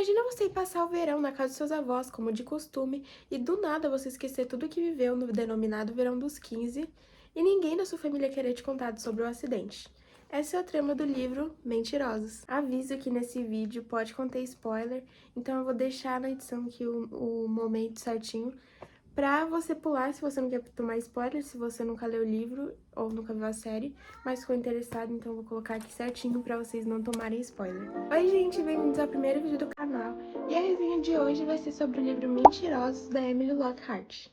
Imagina você ir passar o verão na casa dos seus avós, como de costume, e do nada você esquecer tudo que viveu no denominado verão dos 15 e ninguém da sua família querer te contar sobre o acidente. Essa é a trama do livro Mentirosos. Aviso que nesse vídeo pode conter spoiler, então eu vou deixar na edição aqui o momento certinho pra você pular se você não quer tomar spoiler, se você nunca leu o livro ou nunca viu a série, mas ficou interessado, então eu vou colocar aqui certinho pra vocês não tomarem spoiler. Oi gente, bem-vindos ao primeiro vídeo do canal, e a resenha de hoje vai ser sobre o livro Mentirosos, da Emily Lockhart.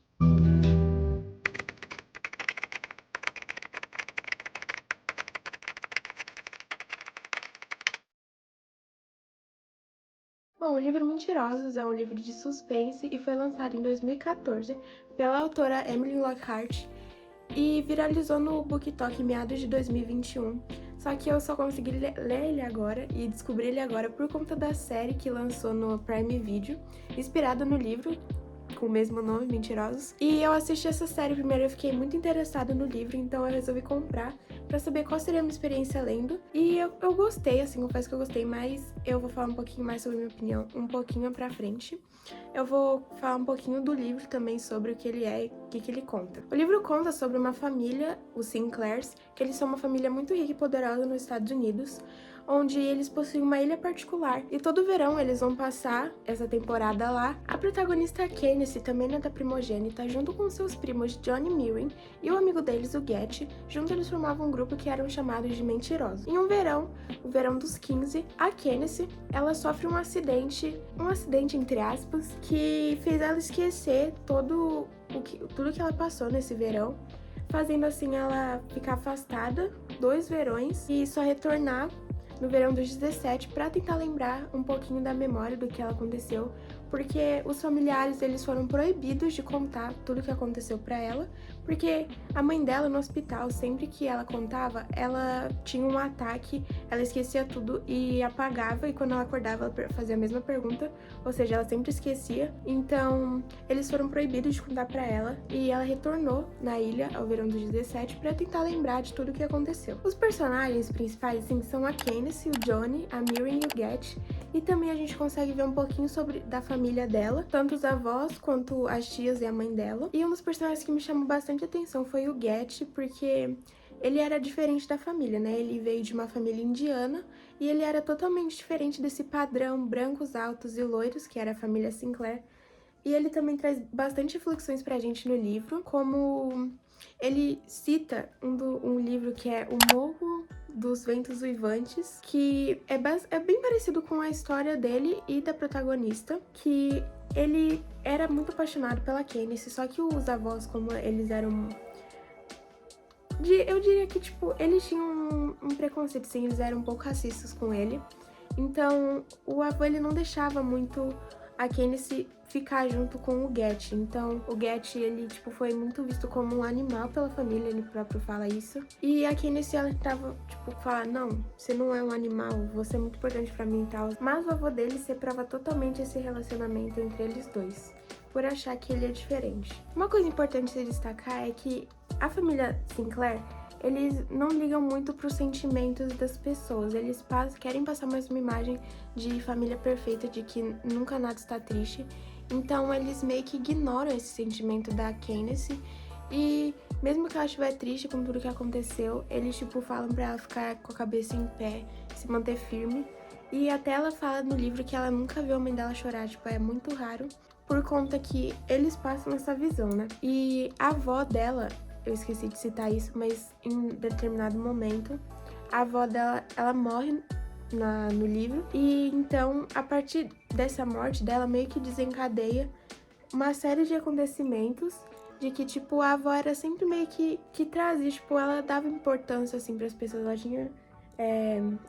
Bom, o livro Mentirosos é um livro de suspense e foi lançado em 2014 pela autora Emily Lockhart e viralizou no BookTok em meados de 2021. Só que eu só consegui ler ele agora e descobrir ele agora por conta da série que lançou no Prime Video, inspirada no livro com o mesmo nome, Mentirosos. E eu assisti essa série primeiro, eu fiquei muito interessada no livro, então eu resolvi comprar pra saber qual seria a minha experiência lendo. E eu gostei, assim, confesso que eu gostei, mas eu vou falar um pouquinho mais sobre a minha opinião um pouquinho pra frente. Eu vou falar um pouquinho do livro também, sobre o que ele é e o que ele conta. O livro conta sobre uma família, os Sinclairs, que eles são uma família muito rica e poderosa nos Estados Unidos, onde eles possuem uma ilha particular, e todo verão eles vão passar essa temporada lá. A protagonista Candace, também é da primogênita, junto com seus primos Johnny e Mirren e o amigo deles, o Get, juntos eles formavam um grupo que eram chamados de Mentirosos. Em um verão, o verão dos 15, a Candace, ela sofre um acidente entre aspas, que fez ela esquecer tudo que ela passou nesse verão, fazendo assim ela ficar afastada 2 verões e só retornar no verão dos 17 para tentar lembrar um pouquinho da memória do que ela aconteceu, porque os familiares eles foram proibidos de contar tudo o que aconteceu para ela, porque a mãe dela no hospital, sempre que ela contava, ela tinha um ataque, ela esquecia tudo e apagava, e quando ela acordava ela fazia a mesma pergunta, ou seja, ela sempre esquecia. Então eles foram proibidos de contar para ela e ela retornou na ilha ao verão dos 17 para tentar lembrar de tudo o que aconteceu. Os personagens principais assim, são a Candace, o Johnny, a Mirren e o Get, e também a gente consegue ver um pouquinho da família dela, tanto os avós quanto as tias e a mãe dela. E um dos personagens que me chamou bastante atenção foi o Get, porque ele era diferente da família, né? Ele veio de uma família indiana e ele era totalmente diferente desse padrão brancos, altos e loiros, que era a família Sinclair. E ele também traz bastante reflexões pra gente no livro, como ele cita um livro que é O Morro dos Ventos Uivantes, que é bem parecido com a história dele e da protagonista, que ele era muito apaixonado pela Candace, só que os avós, como eles eram... Eu diria que, tipo, eles tinham um preconceito, sim, eles eram um pouco racistas com ele. Então, o avô, ele não deixava muito a Candace ficar junto com o Get. Então, o Get, ele, tipo, foi muito visto como um animal pela família, ele próprio fala isso. E a Candace, ela tava, tipo, fala, não, você não é um animal, você é muito importante pra mim e tal. Mas o avô dele separava totalmente esse relacionamento entre eles dois, por achar que ele é diferente. Uma coisa importante de destacar é que a família Sinclair, eles não ligam muito pros sentimentos das pessoas, eles querem passar mais uma imagem de família perfeita, de que nunca nada está triste, então eles meio que ignoram esse sentimento da Candace, e mesmo que ela estiver triste com tudo que aconteceu, eles tipo falam pra ela ficar com a cabeça em pé, se manter firme, e até ela fala no livro que ela nunca viu a mãe dela chorar, tipo, é muito raro, por conta que eles passam essa visão, né? E a avó dela, eu esqueci de citar isso, mas em determinado momento, a avó dela, ela morre no livro, e então, a partir dessa morte dela, meio que desencadeia uma série de acontecimentos, de que, tipo, a avó era sempre meio que trazia, tipo, ela dava importância, assim, pras pessoas, ela tinha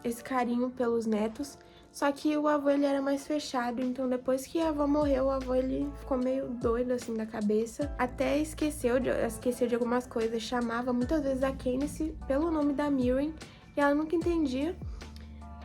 esse carinho pelos netos, só que o avô, ele era mais fechado, então depois que a avó morreu, o avô, ele ficou meio doido, assim, da cabeça, até esqueceu de algumas coisas, chamava muitas vezes a Candace pelo nome da Mirren, e ela nunca entendia,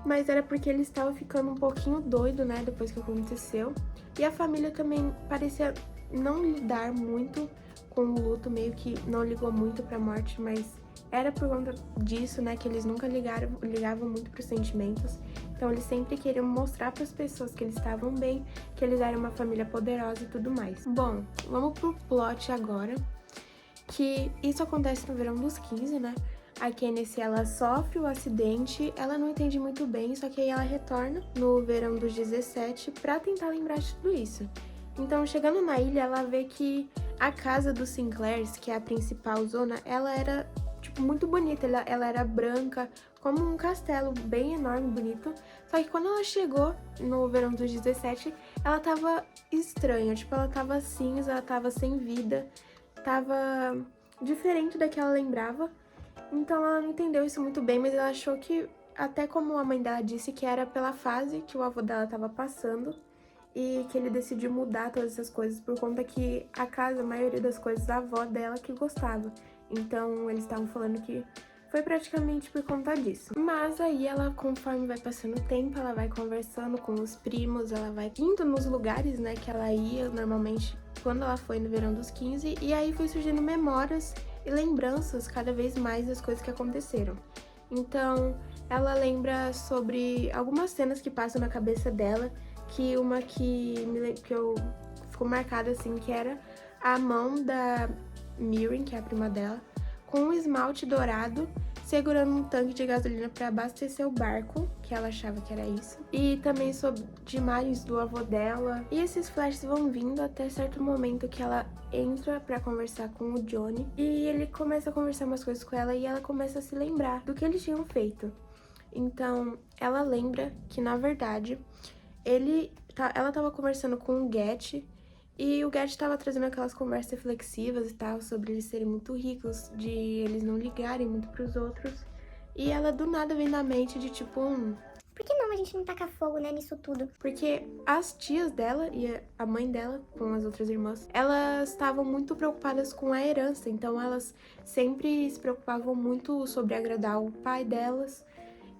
mas era porque ele estava ficando um pouquinho doido, né, depois que aconteceu, e a família também parecia não lidar muito com o luto, meio que não ligou muito pra morte, mas era por conta disso, né, que eles nunca ligavam muito pros sentimentos. Então eles sempre queriam mostrar para as pessoas que eles estavam bem, que eles eram uma família poderosa e tudo mais. Bom, vamos pro plot agora, que isso acontece no verão dos 15, né? A Candice, ela sofre o acidente, ela não entende muito bem, só que aí ela retorna no verão dos 17 pra tentar lembrar de tudo isso. Então, chegando na ilha, ela vê que a casa dos Sinclairs, que é a principal zona, ela era, tipo, muito bonita. Ela era branca, como um castelo bem enorme, bonito. Só que quando ela chegou no verão dos 17, ela tava estranha. Tipo, ela tava cinza, ela tava sem vida, tava diferente da que ela lembrava. Então ela não entendeu isso muito bem, mas ela achou que, até como a mãe dela disse, que era pela fase que o avô dela estava passando e que ele decidiu mudar todas essas coisas por conta que a casa, a maioria das coisas, a avó dela que gostava. Então eles estavam falando que foi praticamente por conta disso. Mas aí ela, conforme vai passando o tempo, ela vai conversando com os primos, ela vai indo nos lugares, né, que ela ia normalmente quando ela foi no verão dos 15, e aí foi surgindo memórias e lembranças cada vez mais das coisas que aconteceram. Então, ela lembra sobre algumas cenas que passam na cabeça dela, que uma que eu ficou marcada assim, que era a mão da Mirren, que é a prima dela, com um esmalte dourado segurando um tanque de gasolina para abastecer o barco, que ela achava que era isso. E também sobre de imagens do avô dela. E esses flashes vão vindo até certo momento que ela entra para conversar com o Johnny. E ele começa a conversar umas coisas com ela e ela começa a se lembrar do que eles tinham feito. Então, ela lembra que, na verdade, ela tava conversando com o Get, e o Get tava trazendo aquelas conversas reflexivas e tal, sobre eles serem muito ricos, de eles não ligarem muito pros outros. E ela do nada vem na mente de tipo, por que não a gente não taca fogo, né, nisso tudo? porque as tias dela e a mãe dela, com as outras irmãs, elas estavam muito preocupadas com a herança. Então elas sempre se preocupavam muito sobre agradar o pai delas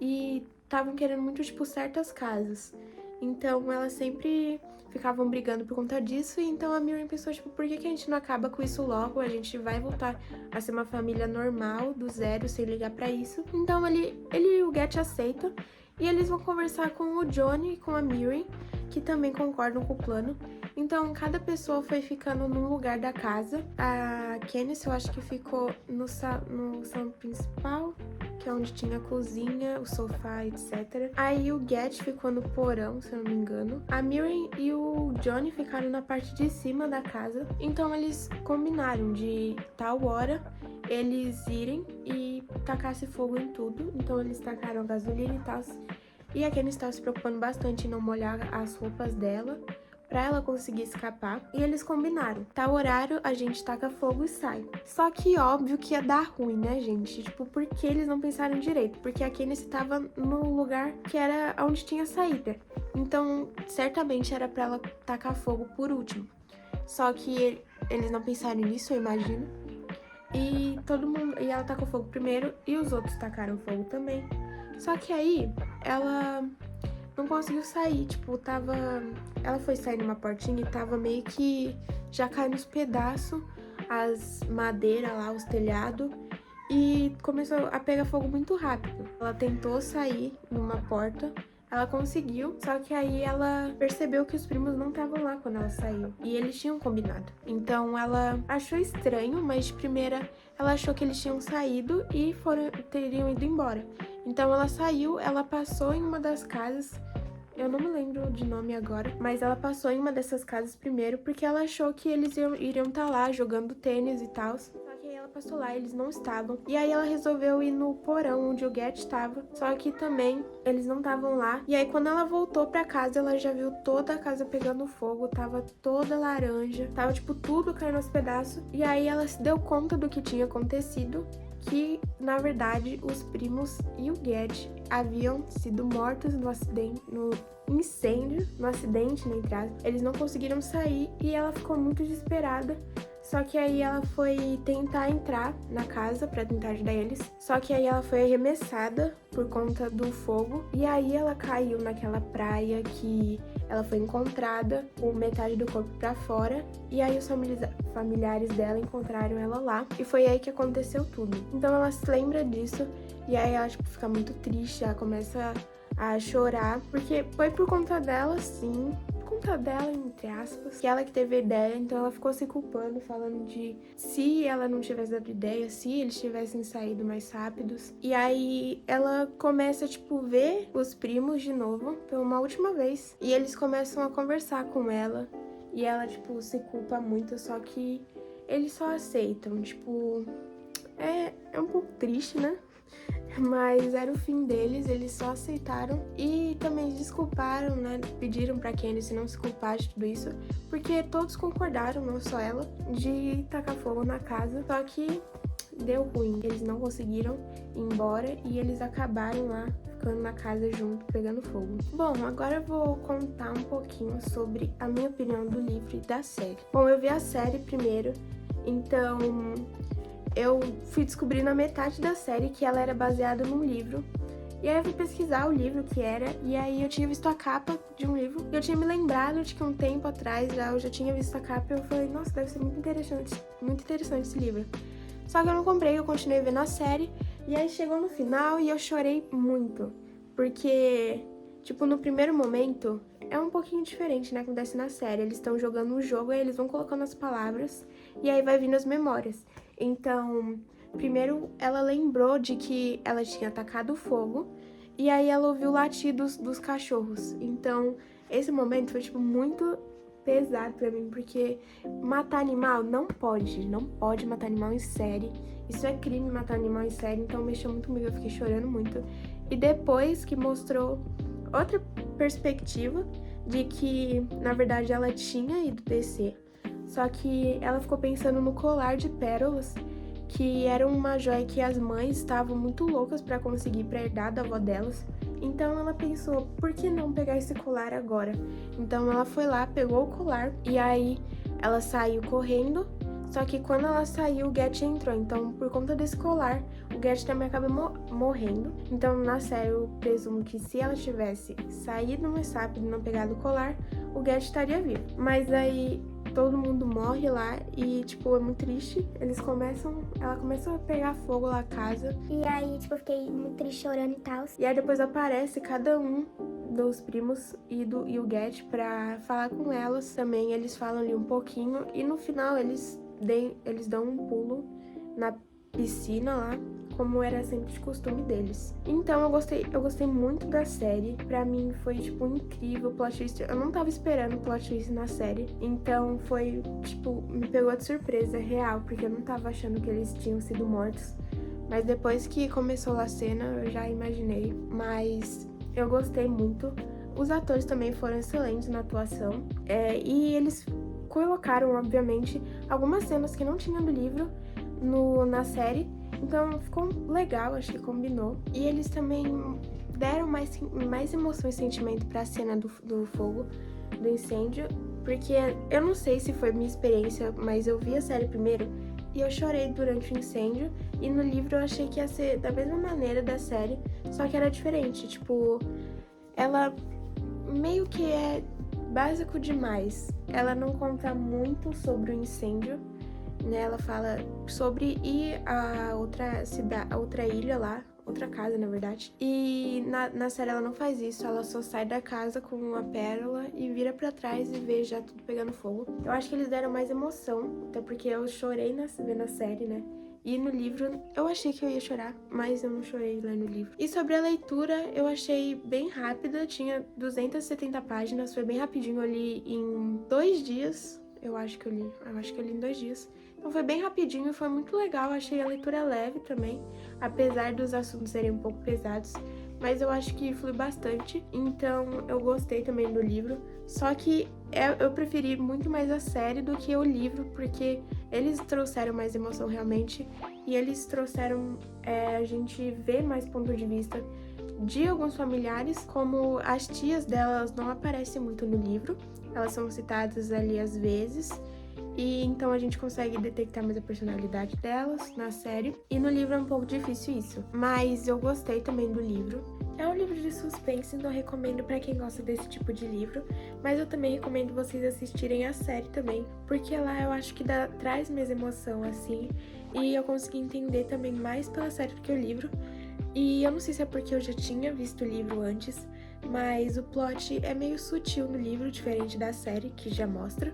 e estavam querendo muito, tipo, certas casas. Então elas sempre ficavam brigando por conta disso, e então a Miriam pensou, tipo, por que a gente não acaba com isso logo? A gente vai voltar a ser uma família normal, do zero, sem ligar pra isso. Então ele e o Get aceitam, e eles vão conversar com o Johnny e com a Miriam, que também concordam com o plano. Então cada pessoa foi ficando num lugar da casa. A Candice, eu acho que ficou no salão principal, que é onde tinha a cozinha, o sofá, etc. Aí o Get ficou no porão, se eu não me engano. A Miriam e o Johnny ficaram na parte de cima da casa. Então eles combinaram de tal hora eles irem e tacasse fogo em tudo. Então eles tacaram gasolina e tal. E a Candice estava se preocupando bastante em não molhar as roupas dela, pra ela conseguir escapar, e eles combinaram. Tal horário, a gente taca fogo e sai. Só que óbvio que ia dar ruim, né, gente? Tipo, por que eles não pensaram direito? Porque a Candice tava no lugar que era onde tinha saída. Então, certamente era pra ela tacar fogo por último. Só que eles não pensaram nisso, eu imagino. E ela tacou fogo primeiro e os outros tacaram fogo também. Só que aí, ela não conseguiu sair, tipo, ela foi sair numa portinha e tava meio que já caindo os pedaços, as madeiras lá, os telhados, e começou a pegar fogo muito rápido. Ela tentou sair numa porta, ela conseguiu, só que aí ela percebeu que os primos não estavam lá quando ela saiu, e eles tinham combinado. Então ela achou estranho, mas de primeira ela achou que eles tinham saído e teriam ido embora. Então ela saiu, ela passou em uma das casas, eu não me lembro de nome agora, mas ela passou em uma dessas casas primeiro porque ela achou que eles iriam estar lá jogando tênis e tal. Só que aí ela passou lá, eles não estavam. E aí ela resolveu ir no porão onde o Get estava, só que também eles não estavam lá. E aí quando ela voltou pra casa, ela já viu toda a casa pegando fogo, tava toda laranja, tava tipo tudo caindo aos pedaços. E aí ela se deu conta do que tinha acontecido, que, na verdade, os primos e o Get haviam sido mortos no incêndio, no acidente, né, entre aspas. Eles não conseguiram sair e ela ficou muito desesperada. Só que aí ela foi tentar entrar na casa pra tentar ajudar eles. Só que aí ela foi arremessada por conta do fogo. E aí ela caiu naquela praia que ela foi encontrada com metade do corpo pra fora. E aí os familiares dela encontraram ela lá. E foi aí que aconteceu tudo. Então ela se lembra disso. E aí ela, tipo, fica muito triste. Ela começa a chorar, porque foi por conta dela, sim. Por conta dela, entre aspas, que ela que teve a ideia, então ela ficou se culpando, falando de se ela não tivesse dado ideia, se eles tivessem saído mais rápidos. E aí ela começa, tipo, ver os primos de novo, pela uma última vez. E eles começam a conversar com ela. E ela, tipo, se culpa muito, só que eles só aceitam, tipo... É um pouco triste, né? Mas era o fim deles, eles só aceitaram e também desculparam, né? Pediram pra Candice não se culpar de tudo isso, porque todos concordaram, não só ela, de tacar fogo na casa, só que deu ruim. Eles não conseguiram ir embora e eles acabaram lá ficando na casa junto, pegando fogo. Bom, agora eu vou contar um pouquinho sobre a minha opinião do livro e da série. Bom, eu vi a série primeiro, então eu fui descobrir na metade da série que ela era baseada num livro. E aí eu fui pesquisar o livro que era, e aí eu tinha visto a capa de um livro. E eu tinha me lembrado de que um tempo atrás eu já tinha visto a capa e eu falei, nossa, deve ser muito interessante esse livro. Só que eu não comprei, eu continuei vendo a série, e aí chegou no final e eu chorei muito. Porque, tipo, no primeiro momento, é um pouquinho diferente, né, que acontece na série. Eles estão jogando um jogo, aí eles vão colocando as palavras, e aí vai vindo as memórias. Então, primeiro ela lembrou de que ela tinha atacado fogo e aí ela ouviu latidos dos cachorros. Então, esse momento foi, tipo, muito pesado pra mim, porque matar animal não pode matar animal em série. Isso é crime, matar animal em série, então mexeu muito comigo, eu fiquei chorando muito. E depois que mostrou outra perspectiva de que, na verdade, ela tinha ido descer. Só que ela ficou pensando no colar de pérolas, que era uma joia que as mães estavam muito loucas para conseguir para herdar da avó delas. Então ela pensou, por que não pegar esse colar agora? Então ela foi lá, pegou o colar e aí ela saiu correndo. Só que quando ela saiu, o Get entrou. Então, por conta desse colar, o Get também acaba morrendo. Então, na série, eu presumo que se ela tivesse saído mais rápido e não pegado o colar, o Get estaria vivo. Mas aí todo mundo morre lá e, tipo, é muito triste. Ela começa a pegar fogo lá a casa. E aí, tipo, eu fiquei muito triste chorando e tal. E aí depois aparece cada um dos primos e o Get pra falar com elas também. Eles falam ali um pouquinho e no final eles dão um pulo na piscina lá, como era sempre de costume deles. Então eu gostei muito da série. Pra mim foi, tipo, incrível o plot twist. Eu não tava esperando o plot twist na série. Então foi, tipo, me pegou de surpresa real, porque eu não tava achando que eles tinham sido mortos. Mas depois que começou a cena, eu já imaginei. Mas eu gostei muito. Os atores também foram excelentes na atuação. E eles colocaram, obviamente, algumas cenas que não tinham do livro na série. Então ficou legal, acho que combinou. E eles também deram mais emoção e sentimento pra cena do fogo, do incêndio. Porque eu não sei se foi minha experiência, mas eu vi a série primeiro e eu chorei durante o incêndio. E no livro eu achei que ia ser da mesma maneira da série, só que era diferente. Tipo, ela meio que é básico demais. Ela não conta muito sobre o incêndio, né? Ela fala sobre ir a outra cidade, a outra ilha lá, outra casa, na verdade. E na série ela não faz isso, ela só sai da casa com uma pérola e vira pra trás e vê já tudo pegando fogo. Eu acho que eles deram mais emoção, até porque eu chorei vendo a série, né? E no livro, eu achei que eu ia chorar, mas eu não chorei lendo o livro. E sobre a leitura, eu achei bem rápida, tinha 270 páginas, foi bem rapidinho, eu li em 2 dias. Eu acho que eu li em 2 dias. Então foi bem rapidinho e foi muito legal, achei a leitura leve também, apesar dos assuntos serem um pouco pesados. Mas eu acho que flui bastante, então eu gostei também do livro. Só que eu preferi muito mais a série do que o livro, porque eles trouxeram mais emoção realmente. E eles trouxeram a gente ver mais ponto de vista de alguns familiares, como as tias delas não aparecem muito no livro. Elas são citadas ali às vezes. E então a gente consegue detectar mais a personalidade delas na série. E no livro é um pouco difícil isso. Mas eu gostei também do livro. É um livro de suspense, então eu recomendo pra quem gosta desse tipo de livro. Mas eu também recomendo vocês assistirem a série também. Porque lá eu acho que traz mais emoção, assim. E eu consegui entender também mais pela série do que o livro. E eu não sei se é porque eu já tinha visto o livro antes, mas o plot é meio sutil no livro, diferente da série, que já mostra.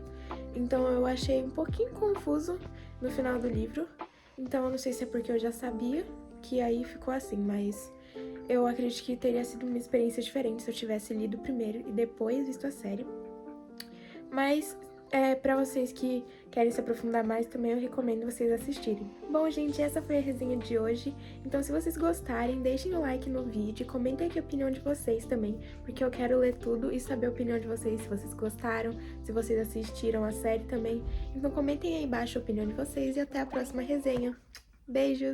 Então eu achei um pouquinho confuso no final do livro. Então eu não sei se é porque eu já sabia que aí ficou assim, mas eu acredito que teria sido uma experiência diferente se eu tivesse lido primeiro e depois visto a série. Mas pra vocês que querem se aprofundar mais, também eu recomendo vocês assistirem. Bom, gente, essa foi a resenha de hoje. Então, se vocês gostarem, deixem o like no vídeo, comentem aqui a opinião de vocês também, porque eu quero ler tudo e saber a opinião de vocês, se vocês gostaram, se vocês assistiram a série também. Então, comentem aí embaixo a opinião de vocês e até a próxima resenha. Beijos!